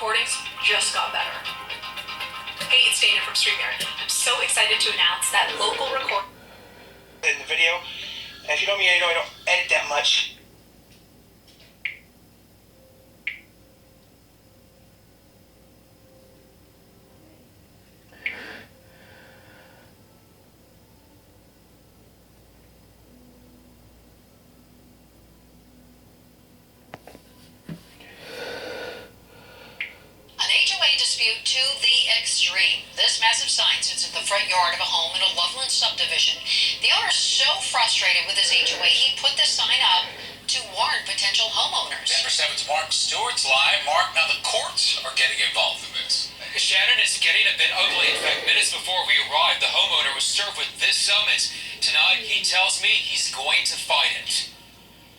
recordings just got better. Hey, it's Dana from StreamYard. I'm so excited to announce that local record in the video. And if you know me, I don't edit that much. An HOA dispute to the extreme. This massive sign sits at the front yard of a home in a Loveland subdivision. The owner's so frustrated with his HOA, he put this sign up to warn potential homeowners. Denver 7's Mark Stewart's live. Mark, now the courts are getting involved in this. Shannon, it's getting a bit ugly. In fact, minutes before we arrived, the homeowner was served with this summons. Tonight, he tells me he's going to fight it.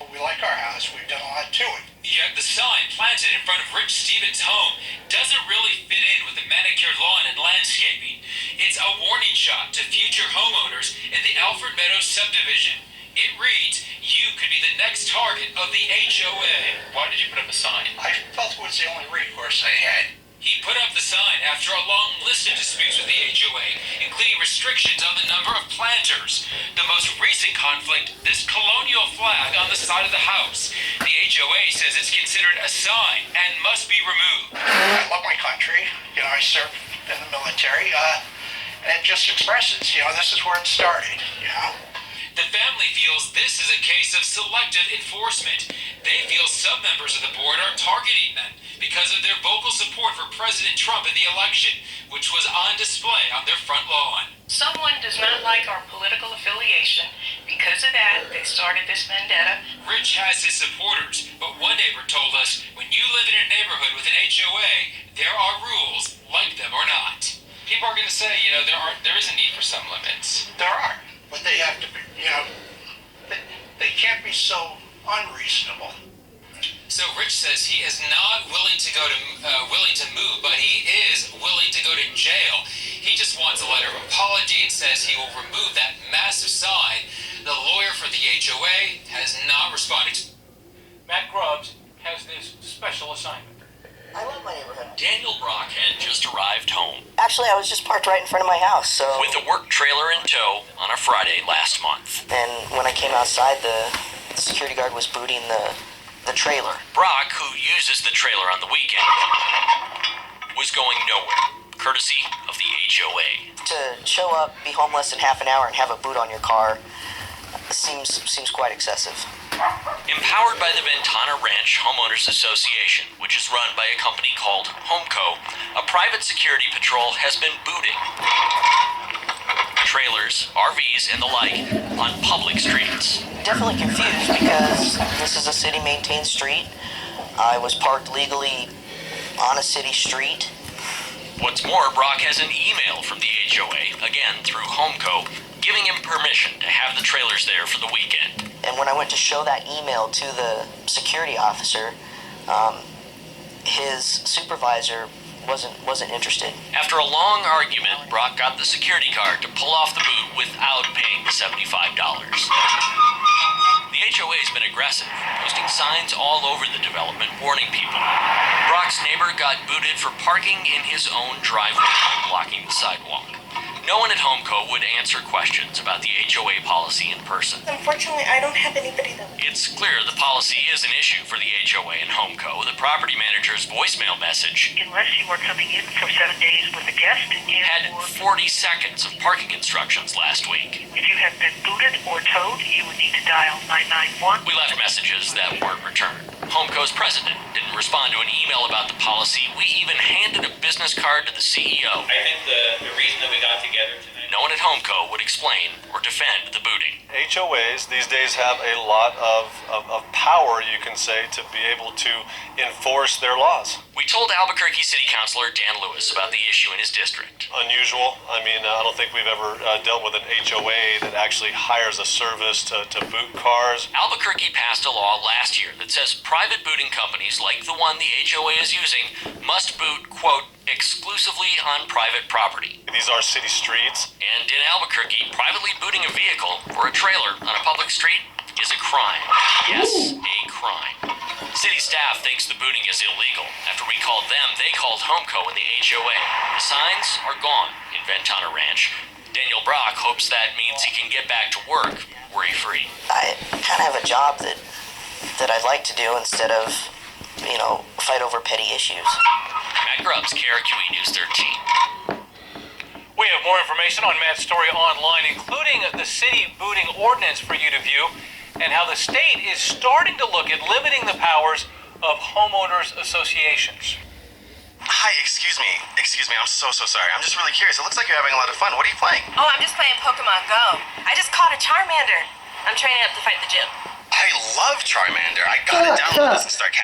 We like our house. We've done a lot to it. Yet the sign planted in front of Rich Stevens' home doesn't really fit in with the manicured lawn and landscaping. It's a warning shot to future homeowners in the Alfred Meadows subdivision. It reads, "You could be the next target of the HOA." Why did you put up a sign? I felt it was the only recourse I had. He put up the sign after a long list of disputes with the HOA, including restrictions on the number of planters. The most recent conflict, this colonial flag on the side of the house. The HOA says it's considered a sign and must be removed. I love my country. You know, I served in the military. And it just expresses, this is where it started, The family feels this is a case of selective enforcement. They feel some members of the board are targeting them because of their vocal support for President Trump in the election, which was on display on their front lawn. Someone does not like our political affiliation. Because of that, they started this vendetta. Rich has his supporters, but one neighbor told us, when you live in a neighborhood with an HOA, there are rules, like them or not. People are going to say, there is a need for some limits. There are. But they have to be, they can't be so unreasonable. So Rich says he is not willing to move, but he is willing to go to jail. He just wants a letter of apology and says he will remove that massive sign. The lawyer for the HOA has not responded. Matt Grubbs has this special assignment. I love my neighborhood. Daniel Brock had just arrived home. Actually, I was just parked right in front of my house, so... With a work trailer in tow on a Friday last month. And when I came outside, the security guard was booting the trailer. Brock, who uses the trailer on the weekend, was going nowhere, courtesy of the HOA. To show up, be home less than half an hour, and have a boot on your car seems quite excessive. Empowered by the Ventana Ranch Homeowners Association, which is run by a company called Homeco, a private security patrol has been booting trailers, RVs, and the like on public streets. Definitely confused because this is a city-maintained street. I was parked legally on a city street. What's more, Brock has an email from the HOA, again through Homeco, giving him permission to have the trailers there for the weekend. And when I went to show that email to the security officer, his supervisor wasn't interested. After a long argument, Brock got the security guard to pull off the boot without paying the $75. The HOA has been aggressive, posting signs all over the development warning people. Brock's neighbor got booted for parking in his own driveway, blocking the sidewalk. No one at Homeco would answer questions about the HOA policy in person. Unfortunately, I don't have anybody that... It's clear the policy is an issue for the HOA and Homeco. The property manager's voicemail message Unless you are coming in for 7 days with a guest had 40 seconds of parking instructions last week. If you have been booted or towed, you would need to dial 991. We left messages that weren't returned. Homeco's president didn't respond to an email about the policy. We even handed a business card to the CEO. I think the reason that we got together tonight... No one at Homeco would explain or defend the booting. HOAs these days have a lot of power, you can say, to be able to enforce their laws. We told Albuquerque City Councilor Dan Lewis about the issue in his district. Unusual. I mean, I don't think we've ever dealt with an HOA that actually hires a service to boot cars. Albuquerque passed a law last year that says private booting companies like the one the HOA is using must boot, quote, exclusively on private property. These are city streets. And in Albuquerque, privately booting a vehicle or a trailer on a public street is a crime. Yes, a crime. City staff thinks the booting is illegal. After we called them, they called Homeco and the HOA. The signs are gone in Ventana Ranch. Daniel Brock hopes that means he can get back to work worry-free. I kind of have a job that I'd like to do instead of, fight over petty issues. Matt Grubbs, KRQE News 13. We have more information on Matt's story online, including the city booting ordinance for you to view, and how the state is starting to look at limiting the powers of homeowners associations. Hi, excuse me, I'm so sorry. I'm just really curious. It looks like you're having a lot of fun. What are you playing? Oh, I'm just playing Pokemon Go. I just caught a Charmander. I'm training up to fight the gym. I love Charmander. I gotta download this and start